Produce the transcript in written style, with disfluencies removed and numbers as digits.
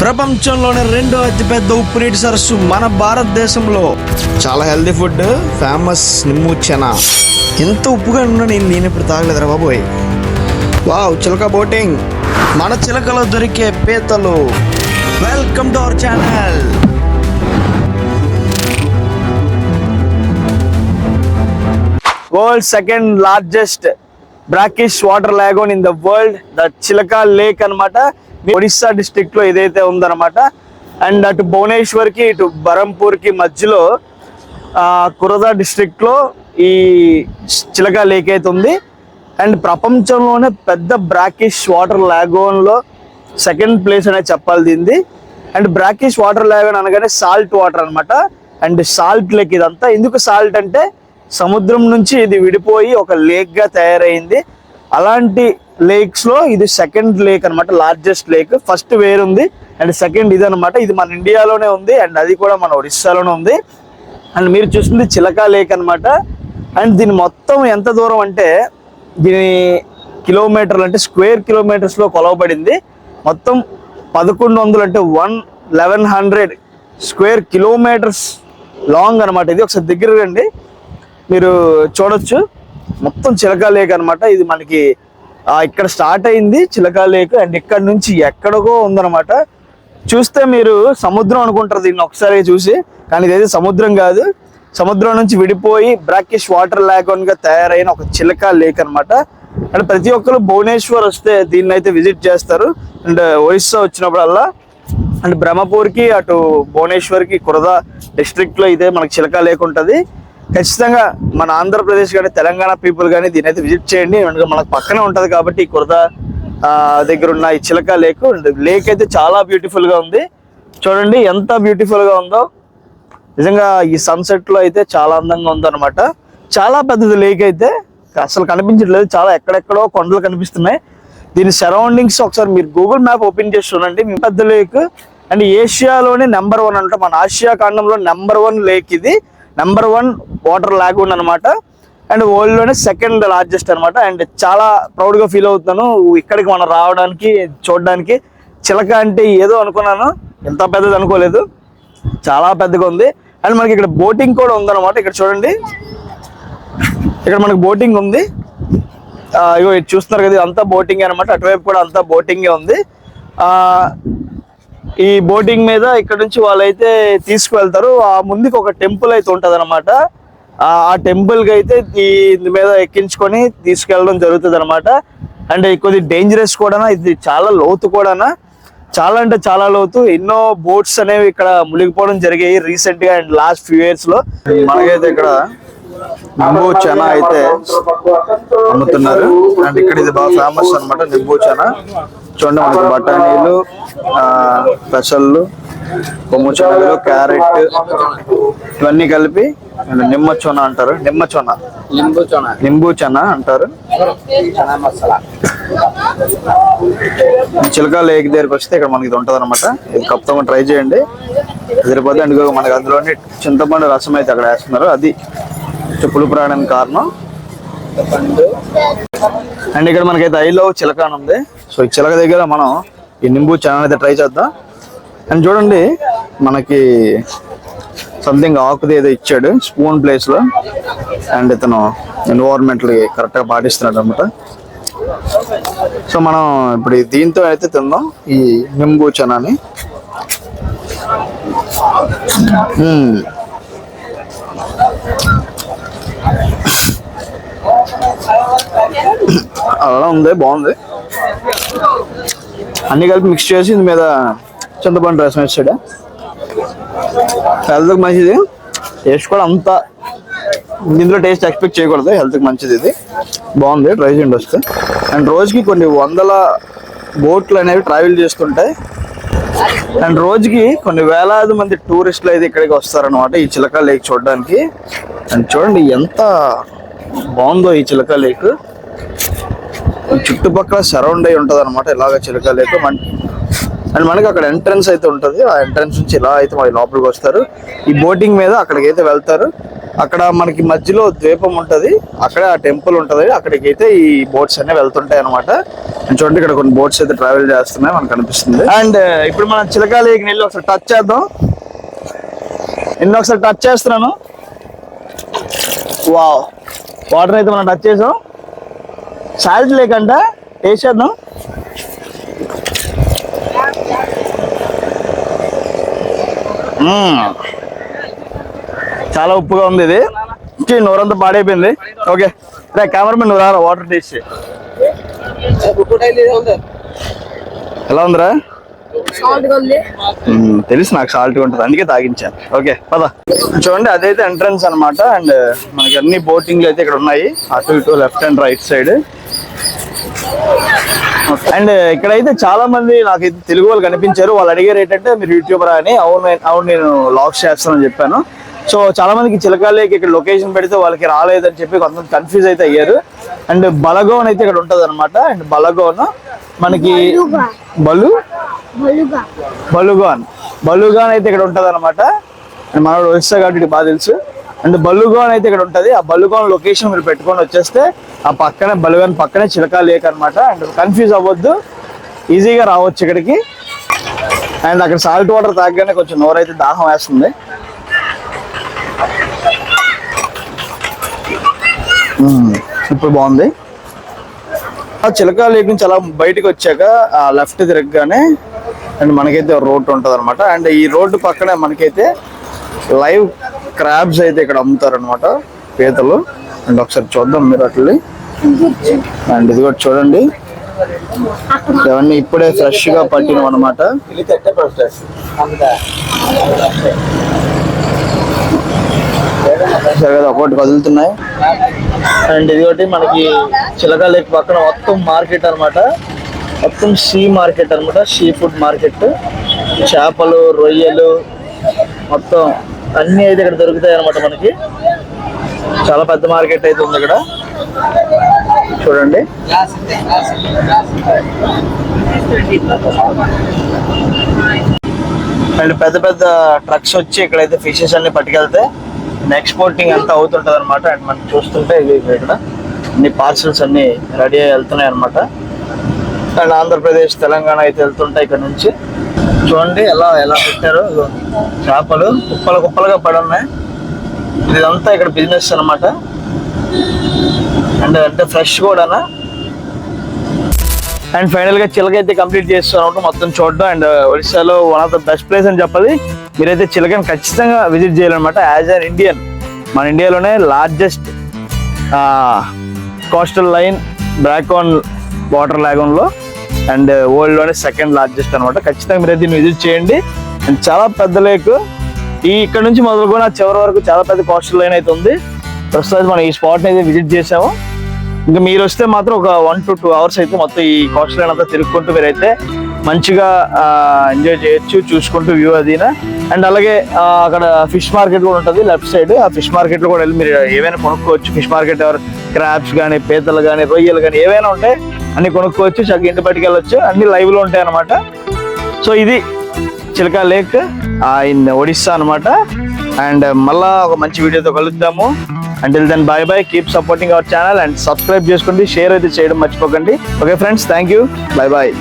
ప్రపంచంలోనే రెండో అతిపెద్ద ఉప్పు నీటి సరస్సు మన భారతదేశంలో. చాలా హెల్దీ ఫుడ్, ఫేమస్ నిమ్ము చెనా. ఎంత ఉప్పుగా ఉన్నా నేను ఇప్పుడు తాగలేదురా బాబోయ్. వావ్, చిలక బోటింగ్. మన చిలకలో దొరికే పీతలు. Welcome to our channel. World second largest brackish water lagoon in the world, the చిలక లేక్ అన్నమాట. ఒడిస్సా డిస్ట్రిక్ట్ లో ఇదైతే ఉందన్నమాట. అండ్ అటు భువనేశ్వర్ కి ఇటు బరంపూర్ కి మధ్యలో కురదా డిస్ట్రిక్ట్ లో ఈ చిలక లేక్ అయితే ఉంది. అండ్ ప్రపంచంలోనే పెద్ద బ్రాకిష్ వాటర్ లాగూన్ లో సెకండ్ ప్లేస్ అనేది చెప్పాలి దీనిది. అండ్ బ్రాకిష్ వాటర్ లాగూన్ అనగానే సాల్ట్ వాటర్ అనమాట. అండ్ సాల్ట్ లేక్ ఇదంతా. ఎందుకు సాల్ట్ అంటే సముద్రం నుంచి ఇది విడిపోయి ఒక లేక్ గా తయారైంది. అలాంటి లేక్స్ లో ఇది సెకండ్ లేక్ అనమాట, లార్జెస్ట్ లేక్. ఫస్ట్ వేరుంది అండ్ సెకండ్ ఇది అనమాట. ఇది మన ఇండియాలోనే ఉంది అండ్ అది కూడా మన ఒడిస్సాలోనే ఉంది. అండ్ మీరు చూస్తుంది చిలక లేక్ అనమాట. అండ్ దీని మొత్తం ఎంత దూరం అంటే దీని కిలోమీటర్లు అంటే స్క్వేర్ కిలోమీటర్స్ లో కొలవబడింది. మొత్తం 1100 అంటే 1100 స్క్వేర్ కిలోమీటర్స్ లాంగ్ అనమాట. ఇది ఒకసారి దగ్గర రండి, మీరు చూడొచ్చు. మొత్తం చిలక లేక్ అనమాట. ఇది మనకి ఇక్కడ స్టార్ట్ అయింది చిలక లేక్ అండ్ ఇక్కడ నుంచి ఎక్కడికో ఉందన్నమాట. చూస్తే మీరు సముద్రం అనుకుంటారు దీన్ని ఒకసారి చూసి, కానీ ఇదైతే సముద్రం కాదు. సముద్రం నుంచి విడిపోయి బ్రాకిష్ వాటర్ లాగూన్ గా తయారైన ఒక చిలక లేక్ అనమాట. అండ్ ప్రతి ఒక్కరు భువనేశ్వర్ వస్తే దీన్ని అయితే విజిట్ చేస్తారు. అండ్ ఒడిస్సా వచ్చినప్పుడల్లా అండ్ బ్రహ్మపూర్ కి అటు భువనేశ్వర్ కి కురదా డిస్ట్రిక్ట్ లో ఇదే మనకి చిలక లేక్ ఉంటుంది. ఖచ్చితంగా మన ఆంధ్రప్రదేశ్ కానీ తెలంగాణ పీపుల్ కానీ దీని అయితే విజిట్ చేయండి. మనకు పక్కనే ఉంటుంది కాబట్టి కురదా దగ్గర ఉన్న ఈ చిలక లేక్. లేక్ అయితే చాలా బ్యూటిఫుల్ గా ఉంది. చూడండి ఎంత బ్యూటిఫుల్ గా ఉందో. నిజంగా ఈ సన్సెట్ లో అయితే చాలా అందంగా ఉందన్నమాట. చాలా పెద్దది లేక్ అయితే అసలు కనిపించట్లేదు. చాలా ఎక్కడెక్కడో కొండలు కనిపిస్తున్నాయి. దీని సరౌండింగ్స్ ఒకసారి మీరు గూగుల్ మ్యాప్ ఓపెన్ చేసి చూడండి. పెద్ద లేక్ అండ్ ఏషియాలోనే నెంబర్ 1 అంటే మన ఆసియా ఖండంలో నెంబర్ 1 లేక్ ఇది. నెంబర్ 1 వాటర్ లాగూన్ అనమాట. అండ్ వరల్డ్ లోనే సెకండ్ లార్జెస్ట్ అనమాట. అండ్ చాలా ప్రౌడ్ గా ఫీల్ అవుతున్నాను ఇక్కడికి మనం రావడానికి, చూడడానికి. చిలక అంటే ఏదో అనుకున్నాను, ఎంత పెద్దది అనుకోలేదు. చాలా పెద్దగా ఉంది. అండ్ మనకి ఇక్కడ బోటింగ్ కూడా ఉందన్నమాట. ఇక్కడ చూడండి, ఇక్కడ మనకి బోటింగ్ ఉంది. ఇగో చూస్తున్నారు కదా, అంతా బోటింగ్ అనమాట. అటువైపు కూడా అంతా బోటింగే ఉంది. ఈ బోటింగ్ మీద ఇక్కడ నుంచి వాళ్ళైతే తీసుకువెళ్తారు. ఆ ముందుకు ఒక టెంపుల్ అయితే ఉంటది అనమాట. ఆ టెంపుల్ కి అయితే దీని మీద ఎక్కించుకొని తీసుకెళ్ళడం జరుగుతుంది అనమాట. అండ్ కొద్ది డేంజరస్ కూడా, ఇది చాలా లోతు కూడా, చాలా అంటే చాలా లోతు. ఎన్నో బోట్స్ అనేవి ఇక్కడ మునిగిపోవడం జరిగాయి రీసెంట్ గా అండ్ లాస్ట్ ఫ్యూ ఇయర్స్ లో. మనకైతే ఇక్కడ నింబు చనా అయితే అమ్ముతున్నారు. అండ్ ఇక్కడ ఇది బాగా ఫేమస్ అనమాట నింబు చనా. చూడండి, మనకి బఠానీలు, పెసళ్ళు, కొమ్ము శనగలు, క్యారెట్ ఇవన్నీ కలిపి నిమ్మ చొనా అంటారు. నింబు చనా అంటారు. చిలక లేక్ దగ్గరికి వస్తే ఇక్కడ మనకి ఇది ఉంటది అనమాట. ఇది ఖచ్చితంగా ట్రై చేయండి, సరిపోతే. అండ్ మనకి అందులోని చింతపండు రసం అయితే అక్కడ వేస్తున్నారు. అది పులుపు రావడానికి కారణం. అండ్ ఇక్కడ మనకైతే ఐ లవ్ చిలక అని ఉంది. సో ఈ చిలక దగ్గర మనం ఈ నింబు చనా అయితే ట్రై చేద్దాం. అండ్ చూడండి, మనకి సంథింగ్ ఆకుది ఏదో ఇచ్చాడు స్పూన్ ప్లేస్ లో. అండ్ ఇతను ఎన్వైరన్మెంటల్ కరెక్ట్ గా పాటిస్తున్నాడు అనమాట. సో మనం ఇప్పుడు దీంతో అయితే తిందాం ఈ నింబు చనాని. అలా ఉంది, బాగుంది. అన్ని కలిపి మిక్స్ చేసి ఇది మీద చింతపండు రసం వేసాడు. హెల్త్కి మంచిది. టేస్ట్ కూడా అంత దీంట్లో టేస్ట్ ఎక్స్పెక్ట్ చేయకూడదు. హెల్త్కి మంచిది, ఇది బాగుంది. ట్రై చేయండి వస్తే. అండ్ రోజుకి కొన్ని వందల బోట్లు అనేవి ట్రావెల్ చేస్తుంటాయి. అండ్ రోజుకి కొన్ని వేలాది మంది టూరిస్టులు అయితే ఇక్కడికి వస్తారనమాట ఈ చిలక లేక్ చూడడానికి. అండ్ చూడండి ఎంత బాగుందో ఈ చిలక లేక్. చుట్టుపక్కల సరౌండ్ అయి ఉంటది అనమాట ఇలాగ చిలక లేక్. అండ్ మనకి అక్కడ ఎంట్రన్స్ అయితే ఉంటుంది. ఆ ఎంట్రన్స్ నుంచి ఇలా అయితే మన లోపలికి వస్తారు. ఈ బోటింగ్ మీద అక్కడికి అయితే వెళ్తారు. అక్కడ మనకి మధ్యలో ద్వీపం ఉంటది, అక్కడ ఆ టెంపుల్ ఉంటది, అక్కడికి అయితే ఈ బోట్స్ అన్ని వెళ్తుంటాయి అనమాట. చూడండి ఇక్కడ కొన్ని బోట్స్ అయితే ట్రావెల్ చేస్తున్నాయి మనకు కనిపిస్తుంది. అండ్ ఇప్పుడు మనం చిలకా లేక్ వెళ్ళి ఒకసారి టచ్ చేద్దాం. నిన్న ఒకసారి టచ్ చేస్తున్నాను. వావ్, వాటర్ అయితే మనం టచ్ చేసాం. సాల్ట్ లేక్ అంట, టేస్ట్ చేద్దాం. చాలా ఉప్పుగా ఉంది ఇది, నోరంతా పాడైపోయింది. ఓకే కెమెరామెన్ నువ్వు రారా, వాటర్ టేస్ట్ ఎలా ఉందిరా? తెలుసు నాకు సాల్ట్ ఉంటుంది, అందుకే తాగించాను. ఓకే పద. చూడండి అదైతే ఎంట్రన్స్ అనమాట. అండ్ మనకి అన్ని బోటింగ్లు అయితే ఇక్కడ ఉన్నాయి, అటు ఇటు left and right side. And ఇక్కడైతే చాలా మంది నాకైతే తెలుగు వాళ్ళు కనిపించారు. వాళ్ళు అడిగారు ఏంటంటే మీరు యూట్యూబర్ అని. అవును నేను లాగ్స్ చేస్తానని చెప్పాను. సో చాలా మందికి చిలకా లేక్ ఇక్కడ లొకేషన్ పెడితే వాళ్ళకి రాలేదని చెప్పి కొంతమంది కన్ఫ్యూజ్ అయితే అయ్యారు. అండ్ బలగోన్ అయితే ఇక్కడ ఉంటది అనమాట. అండ్ బలగోన్ మనకి బలుగాన్ అయితే ఇక్కడ ఉంటది అనమాట. మనోడు వస్తా కాబట్టి బాగా తెలుసు. అండ్ బలుగాన్ అయితే ఇక్కడ ఉంటది. ఆ బలుగాన్ లొకేషన్ మీరు పెట్టుకొని వచ్చేస్తే ఆ పక్కనే బలుగాన్ పక్కనే చిలకా లేక్ అనమాట. అండ్ కన్ఫ్యూజ్ అవ్వద్దు, ఈజీగా రావచ్చు ఇక్కడికి. అండ్ అక్కడ సాల్ట్ వాటర్ తాగగానే కొంచెం నోరైతే దాహం వేస్తుంది. ఇప్పుడు బాగుంది. ఆ చిలకా లేక్ నుంచి అలా బయటకు వచ్చాక ఆ లెఫ్ట్ తిరగగానే అండ్ మనకైతే రోడ్ ఉంటది అనమాట. అండ్ ఈ రోడ్డు పక్కన మనకైతే లైవ్ క్రాబ్స్ అయితే ఇక్కడ అమ్ముతారు అనమాట, పీతలు. అండ్ ఒకసారి చూద్దాం మీరు అట్లా. అండ్ ఇది కూడా చూడండి, ఇవన్నీ ఇప్పుడే ఫ్రెష్ గా పట్టినవి అనమాట. ఒకటి కదులుతున్నాయి. అండ్ ఇది ఒకటి మనకి చిలకా లేక్ పక్కన మొత్తం మార్కెట్ అనమాట, మొత్తం సీ మార్కెట్ అనమాట, సీ ఫుడ్ మార్కెట్. చేపలు, రొయ్యలు మొత్తం అన్ని అయితే ఇక్కడ దొరుకుతాయి అనమాట మనకి. చాలా పెద్ద మార్కెట్ అయితే ఉంది ఇక్కడ చూడండి. అండ్ పెద్ద పెద్ద ట్రక్స్ వచ్చి ఇక్కడైతే ఫిషెస్ అన్ని పట్టుకెళ్తే ఎక్స్పోర్టింగ్ అంతా అవుతుంటది అనమాట. అండ్ మనం చూస్తుంటే ఇక్కడ అన్ని పార్సల్స్ అన్ని రెడీ అయ్యి వెళ్తున్నాయి అనమాట. అండ్ ఆంధ్రప్రదేశ్, తెలంగాణ అయితే వెళ్తుంటాయి ఇక్కడ నుంచి. చూడండి ఎలా పెట్టారు, చేపలు కుప్పలుగా పడి ఉన్నాయి. ఇదంతా ఇక్కడ బిజినెస్ అనమాట. అండ్ అంటే ఫ్రెష్ కూడానా. అండ్ ఫైనల్ గా చిలక అయితే కంప్లీట్ చేస్తున్నట్టు మొత్తం చూడడం. అండ్ ఒడిశాలో one of the best place అని చెప్పాలి. మీరైతే చిలకని ఖచ్చితంగా విజిట్ చేయాలన్నమాట. యాజ్ అన్ ఇండియన్, మన ఇండియాలోనే largest coastal line brackish water lagoon లో, అండ్ వరల్డ్ లోనే సెకండ్ లార్జెస్ట్ అనమాట. ఖచ్చితంగా మీరైతే దీన్ని విజిట్ చేయండి. అండ్ చాలా పెద్ద లేక్. ఇక్కడ నుంచి మొదలుకొని ఆ చివరి వరకు చాలా పెద్ద కోస్టల్ లైన్ అయితే ఉంది. ప్రస్తుతం మనం ఈ స్పాట్ అయితే విజిట్ చేసాము. ఇంకా మీరు వస్తే మాత్రం ఒక 1 to 2 hours అయితే మొత్తం ఈ కోస్టల్ లైన్ అంతా తిరుగుకుంటూ మీరైతే మంచిగా ఎంజాయ్ చేయొచ్చు, చూసుకుంటూ వ్యూ అదినా. అండ్ అలాగే అక్కడ ఫిష్ మార్కెట్ కూడా ఉంటుంది లెఫ్ట్ సైడ్. ఆ ఫిష్ మార్కెట్ లో కూడా వెళ్ళి మీరు ఏవైనా కొనుక్కోవచ్చు. ఫిష్ మార్కెట్ క్రాబ్స్ కానీ, పీతలు కానీ, రొయ్యలు కానీ ఏవైనా ఉంటాయి అన్ని కొనుక్కోవచ్చు. చక్కగా ఇంటి బయటికి వెళ్ళొచ్చు, అన్ని లైవ్ లో ఉంటాయి అనమాట. సో ఇది చిలకా లేక్ ఇన్ ఒడిస్సా అనమాట. అండ్ మళ్ళా ఒక మంచి వీడియోతో కలుద్దాము. Until then, bye bye. Keep supporting our channel and subscribe చేసుకోండి, షేర్ అయితే చేయడం మర్చిపోకండి. Okay friends, thank you, bye bye.